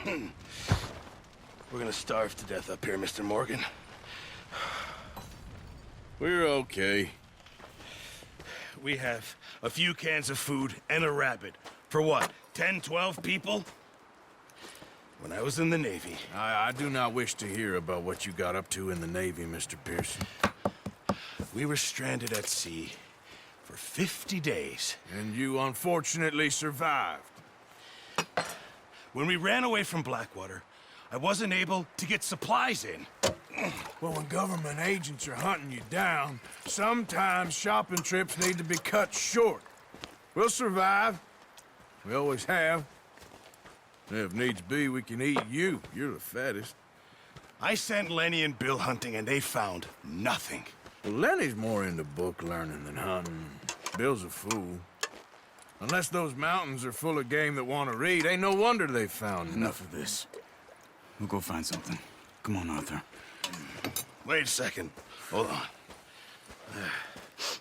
We're gonna starve to death up here, Mr. Morgan. We're okay. We have a few cans of food and a rabbit. For what, 10, 12 people? When I was in the Navy... I do not wish to hear about what you got up to in the Navy, Mr. Pearson. We were stranded at sea for 50 days. And you unfortunately survived. When we ran away from Blackwater, I wasn't able to get supplies in. Well, when government agents are hunting you down, sometimes shopping trips need to be cut short. We'll survive. We always have. If needs be, we can eat you. You're the fattest. I sent Lenny and Bill hunting, and they found nothing. Well, Lenny's more into book learning than hunting. Bill's a fool. Unless those mountains are full of game that want to read, ain't no wonder they found Enough of this. We'll go find something. Come on, Arthur. Wait a second. Hold on.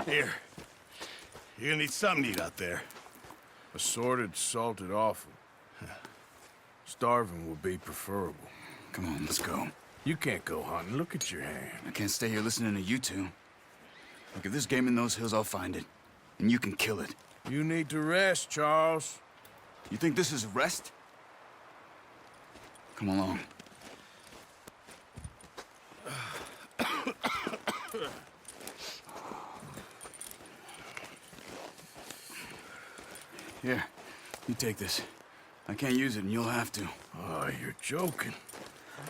Here. You're gonna need something to eat out there. Assorted, salted offal. Starving will be preferable. Come on, let's go. You can't go hunting. Look at your hand. I can't stay here listening to you two. Look, if there's game in those hills, I'll find it. And you can kill it. You need to rest, Charles. You think this is rest? Come along. Here, you take this. I can't use it, and you'll have to. Oh, you're joking.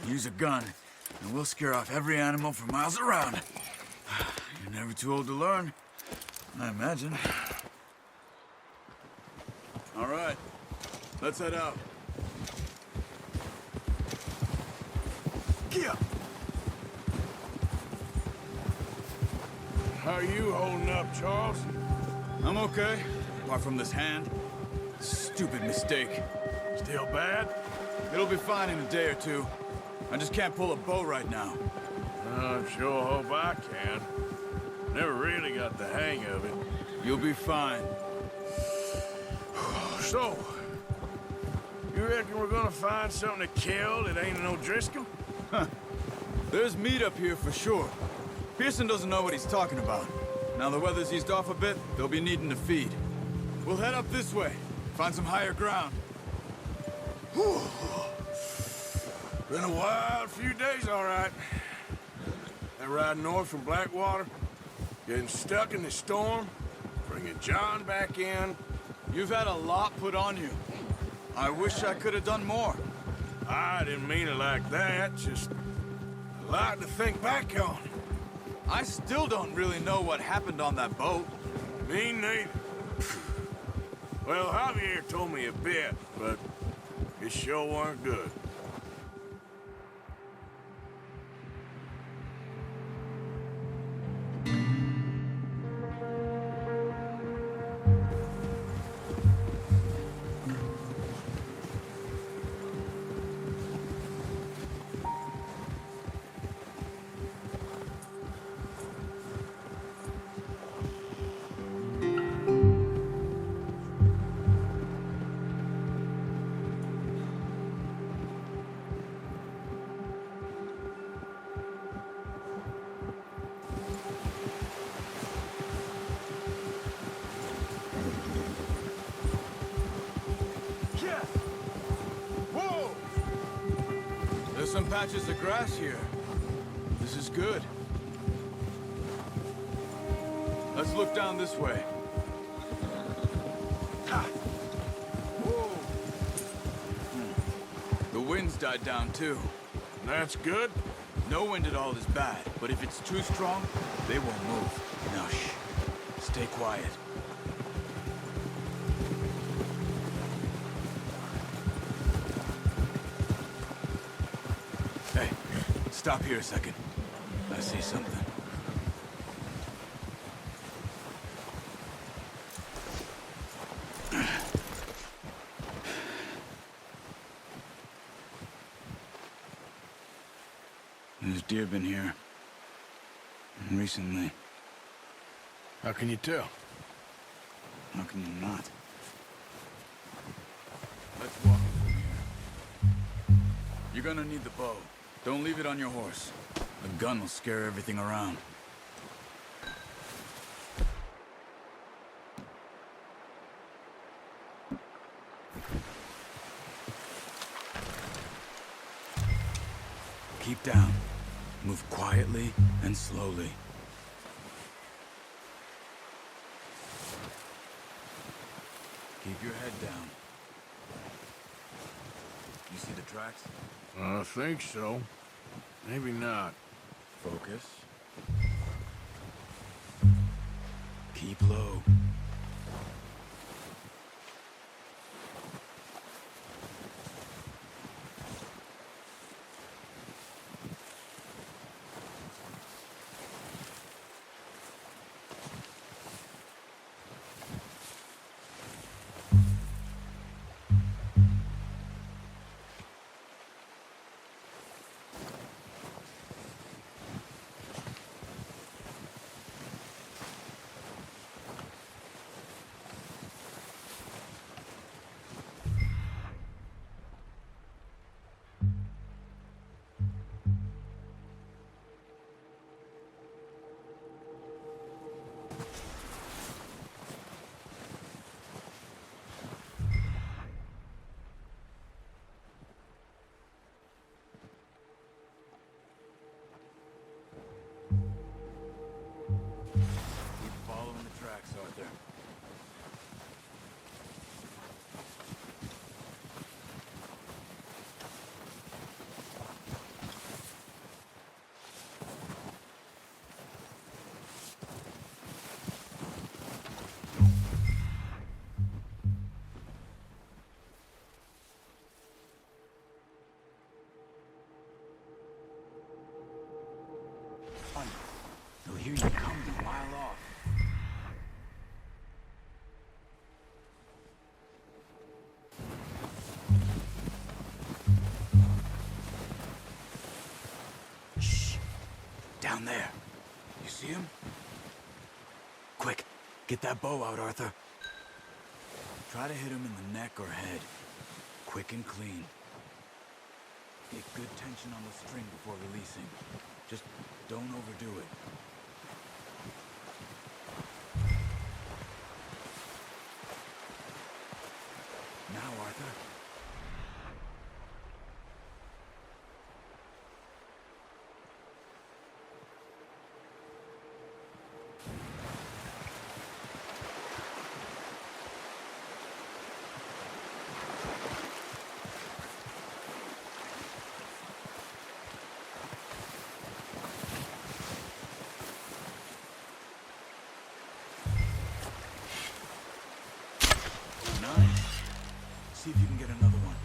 Use a gun, and we'll scare off every animal for miles around. You're never too old to learn, I imagine. All right, let's head out. Kia! How are you holding up, Charles? I'm okay, apart from this hand. Stupid mistake. Still bad? It'll be fine in a day or two. I just can't pull a bow right now. I sure hope I can. Never really got the hang of it. You'll be fine. So, you reckon we're gonna find something to kill that ain't no Driscoll? There's meat up here for sure. Pearson doesn't know what he's talking about. Now the weather's eased off a bit, they'll be needing to feed. We'll head up this way, find some higher ground. Whew. Been a wild few days, all right. That ride north from Blackwater, getting stuck in the storm, bringing John back in. You've had a lot put on you. I wish I could have done more. I didn't mean it like that, just a lot to think back on. I still don't really know what happened on that boat. Me neither. Well, Javier told me a bit, but it sure weren't good. There's some patches of grass here. This is good. Let's look down this way. Ha! Whoa! The wind's died down too. That's good. No wind at all is bad, but if it's too strong, they won't move. Now shh. Stay quiet. Hey, stop here a second. I see something. There's deer been here. Recently. How can you tell? How can you not? Let's walk from here. You're gonna need the bow. Don't leave it on your horse. A gun will scare everything around. Keep down. Move quietly and slowly. Keep your head down. You see the tracks? I think so. Maybe not. Focus. Keep low. Keep following the tracks, Arthur. They'll hear you coming a mile off. Shh! Down there. You see him? Quick, get that bow out, Arthur. Try to hit him in the neck or head. Quick and clean. Get good tension on the string before releasing. Just don't overdo it. Now, Arthur. Nice. See if you can get another one.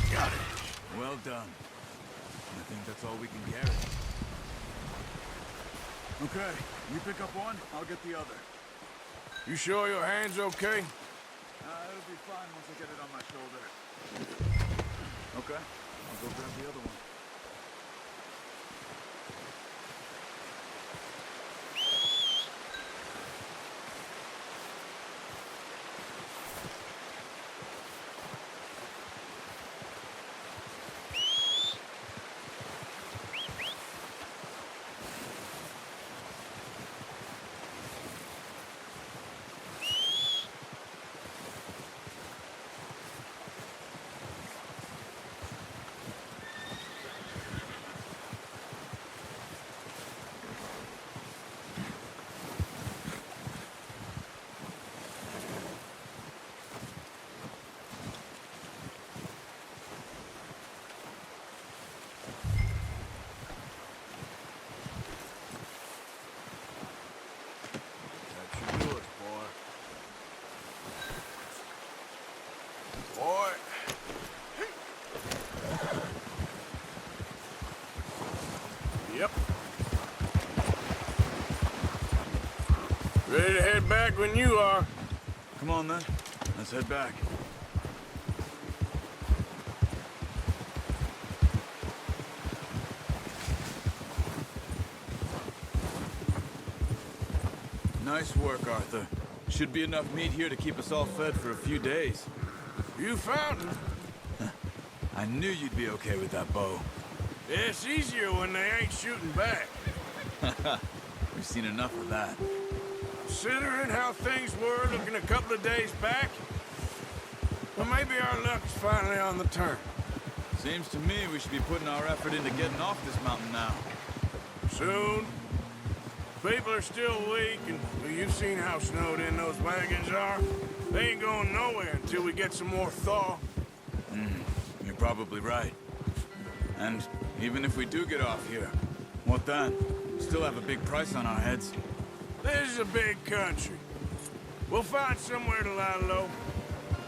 Got it. Well done. I think that's all we can carry. Okay, you pick up one, I'll get the other. You sure your hand's okay? It'll be fine once I get it on my shoulder. Okay, I'll go grab the other one. back when you are. Come on, then. Let's head back. Nice work, Arthur. Should be enough meat here to keep us all fed for a few days. You found it. I knew you'd be okay with that bow. It's easier when they ain't shooting back. We've seen enough of that. Considering how things were looking a couple of days back, well, maybe our luck's finally on the turn. Seems to me we should be putting our effort into getting off this mountain now. Soon. People are still weak, and well, you've seen how snowed in those wagons are. They ain't going nowhere until we get some more thaw. You're probably right. And even if we do get off here, what then? We still have a big price on our heads. This is a big country. We'll find somewhere to lie low.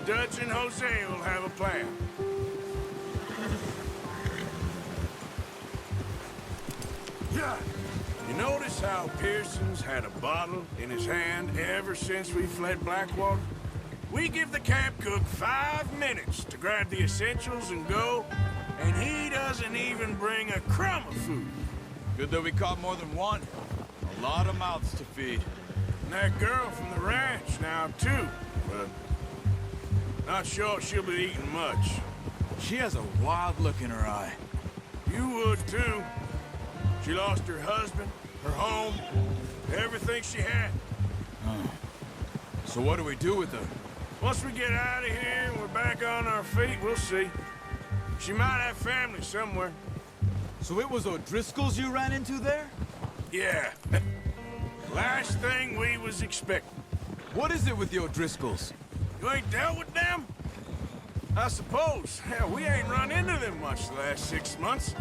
Dutch and Jose will have a plan. Yeah. You notice how Pearson's had a bottle in his hand ever since we fled Blackwater? We give the camp cook 5 minutes to grab the essentials and go, and he doesn't even bring a crumb of food. Good that we caught more than one. A lot of mouths to feed. And that girl from the ranch now, too. But not sure she'll be eating much. She has a wild look in her eye. You would, too. She lost her husband, her home, everything she had. So what do we do with her? Once we get out of here and we're back on our feet, we'll see. She might have family somewhere. So it was O'Driscoll's you ran into there? Yeah. Last thing we was expecting. What is it with the O'Driscolls? You ain't dealt with them? I suppose. Hell, we ain't run into them much the last 6 months.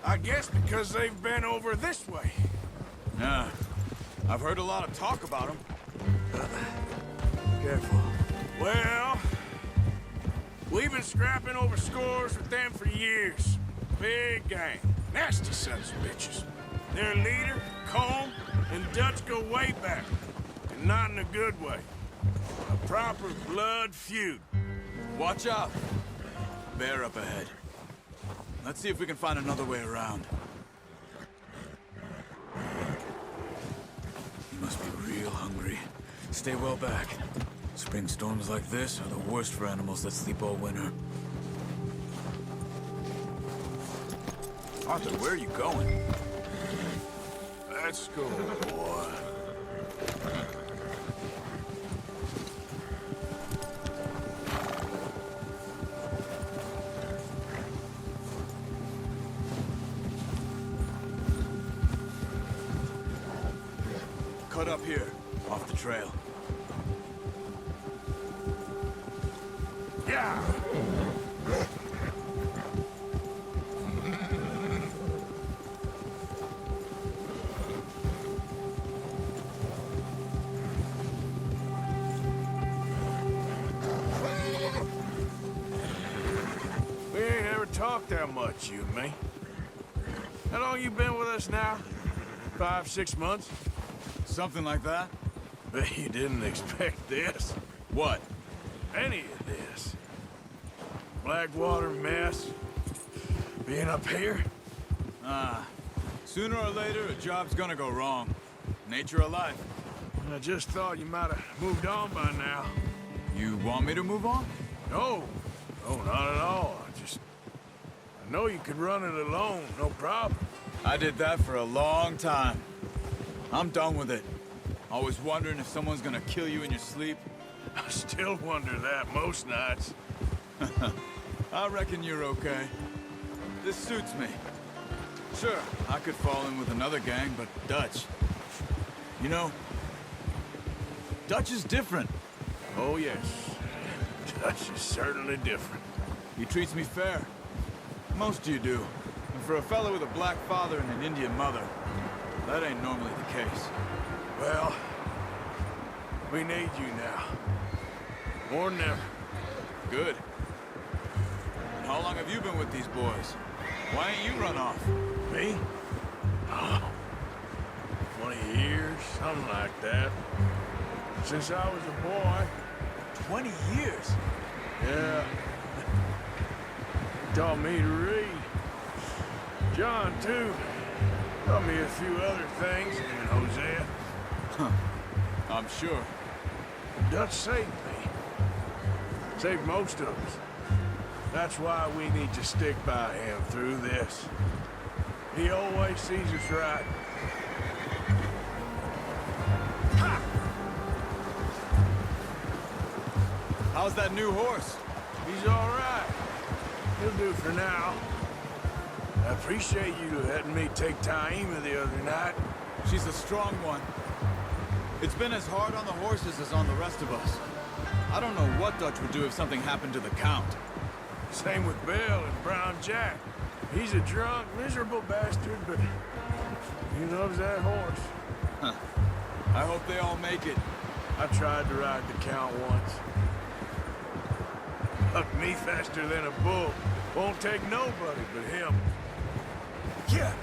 I guess because they've been over this way. Yeah. I've heard a lot of talk about them. Careful. Well, we've been scrapping over scores with them for years. Big gang. Nasty sons of bitches. Their leader, Colm, and Dutch go way back. And not in a good way. A proper blood feud. Watch out. Bear up ahead. Let's see if we can find another way around. You must be real hungry. Stay well back. Spring storms like this are the worst for animals that sleep all winter. Arthur, where are you going? Let's go, boy. Cut up here, off the trail. Yeah! We ain't ever talked that much, you and me. How long you been with us now? 5, 6 months? Something like that? Bet you didn't expect this. What? Any of this. Blackwater mess. Being up here. Sooner or later, a job's gonna go wrong. Nature of life. I just thought you might have moved on by now. You want me to move on? No. No, not at all. I know you could run it alone, no problem. I did that for a long time. I'm done with it. Always wondering if someone's gonna kill you in your sleep. I still wonder that most nights. I reckon you're okay. This suits me. Sure, I could fall in with another gang, but Dutch... You know, Dutch is different. Oh, yes. Dutch is certainly different. He treats me fair. Most of you do. And for a fellow with a black father and an Indian mother, that ain't normally the case. Well, we need you now. More than ever. Good. And how long have you been with these boys? Why ain't you run off? Me? Oh. 20 years, something like that. Since I was a boy. 20 years? Yeah. He taught me to read. John, too. Taught me a few other things, him and Hosea. I'm sure. Dutch saved me. Saved most of us. That's why we need to stick by him through this. He always sees us right. Ha! How's that new horse? He's all right. He'll do for now. I appreciate you letting me take Taima the other night. She's a strong one. It's been as hard on the horses as on the rest of us. I don't know what Dutch would do if something happened to the Count. Same with Bill and Brown Jack. He's a drunk, miserable bastard, but he loves that horse. Huh. I hope they all make it. I tried to ride the Count once. Bucked me faster than a bull. Won't take nobody but him. Yeah.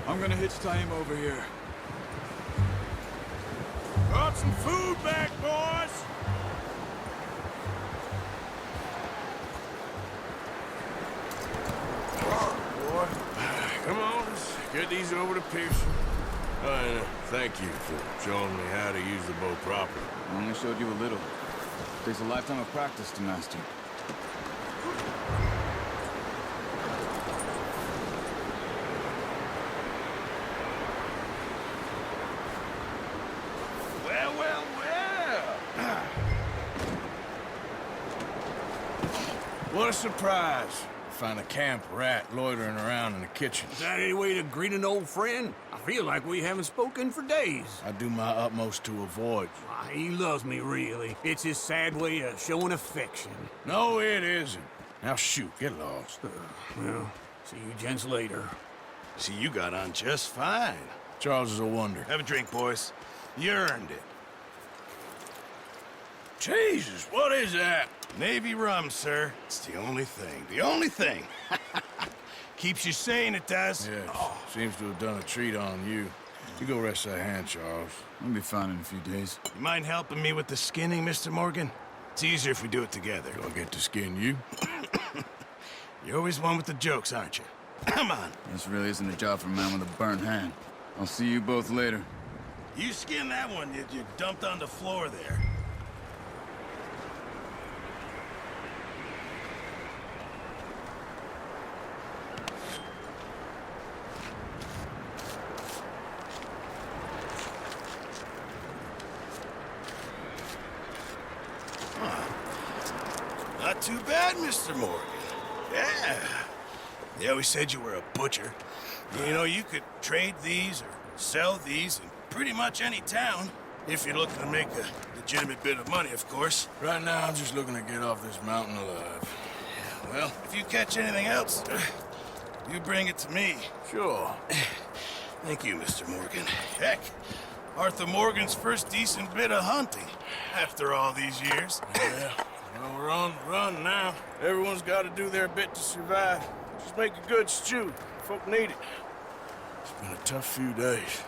I'm gonna hitch Taima over here. Brought some food back, boys! Boy, come on, let's get these over to Pearson. And thank you for showing me how to use the bow properly. I only showed you a little. Takes a lifetime of practice to master. Well, well, well! What a surprise. Find a camp rat loitering around in the kitchen. Is that any way to greet an old friend? I feel like we haven't spoken for days. I do my utmost to avoid you. Why, he loves me, really. It's his sad way of showing affection. No, it isn't. Now shoot, get lost. Well, see you gents later. See, you got on just fine. Charles is a wonder. Have a drink, boys. You earned it. Jesus, what is that? Navy rum, sir. It's the only thing. The only thing. Keeps you sane, it does. Yes, seems to have done a treat on you. You go rest that hand, Charles. I'll be fine in a few days. You mind helping me with the skinning, Mr. Morgan? It's easier if we do it together. Do I get to skin you? You're always one with the jokes, aren't you? Come on. This really isn't a job for a man with a burnt hand. I'll see you both later. You skin that one you dumped on the floor there. Not too bad, Mr. Morgan. Yeah. They always said you were a butcher. You know, you could trade these or sell these in pretty much any town. If you're looking to make a legitimate bit of money, of course. Right now, I'm just looking to get off this mountain alive. Well, if you catch anything else, you bring it to me. Sure. Thank you, Mr. Morgan. Heck, Arthur Morgan's first decent bit of hunting after all these years. Yeah. Well, we're on the run now. Everyone's got to do their bit to survive. Just make a good stew. Folk need it. It's been a tough few days.